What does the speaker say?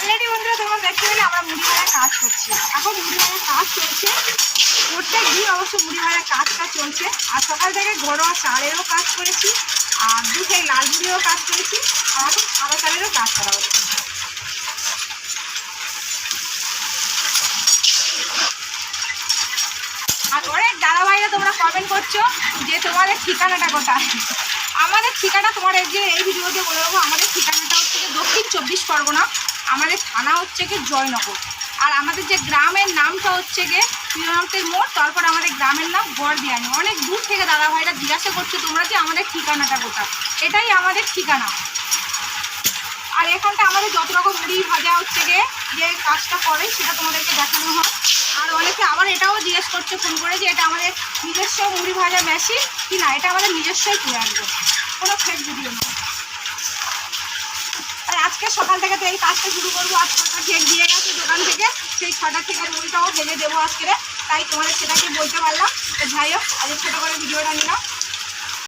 Already বন্ধুরা তোমরা দেখতে পেলে আমরা মুড়ি ভাড়ার কাজ করছি। এখন মুড়ি ভাড়ার কাজ চলছে, প্রত্যেক দিন অবশ্য মুড়ি ভাড়ার কাজটা চলছে। আর সকাল থেকে ঘরোয়া চালেরও কাজ করেছি, আর দুধে লাল মুড়িও কাজ করেছি, আর এখন সাদা চালেরও কাজ করা হচ্ছে। আর অনেক দাদাভাইরা তোমরা কমেন্ট করছো যে তোমাদের ঠিকানাটা কোথায়। আমাদের ঠিকানা তোমার এই ভিডিওতে বলে দেবো। আমাদের ঠিকানাটা হচ্ছে কি দক্ষিণ 24 পরগনা, আমাদের থানা হচ্ছে কি জয়নগর, আর আমাদের যে গ্রামের নামটা হচ্ছে গিয়ে শ্রীরামতের মোড়, তারপর আমাদের গ্রামের নাম গড়দিয়ানি। অনেক দূর থেকে দাদাভাইরা জিজ্ঞাসা করছে তোমরা যে আমাদের ঠিকানাটা কোথায়। এটাই আমাদের ঠিকানা। আর এখানটা আমাদের যত রকম মুড়ি ভাজা হচ্ছে গিয়ে যে কাজটা করে সেটা তোমাদেরকে দেখানো হয়। আর অনেকে আবার এটাও জিজ্ঞেস করছে ফোন করে যে এটা আমাদের নিজস্ব মুড়ি ভাজা মেশিন কি না, এটা আমাদের নিজস্বই করে আনবো, কোনো ফেক ভিডিও না। আর আজকে সকাল থেকে তো এই কাজটা শুরু করবো। আজ 6টা কেক দিয়ে গেছে দোকান থেকে, সেই 6টা থেকে মুড়িটাও ভেজে দেবো আজকে, তাই তোমাদের সেটাকে বলতে পারলাম। তো যাই হোক, আজকে ছোটো করে ভিডিওটা নিলাম।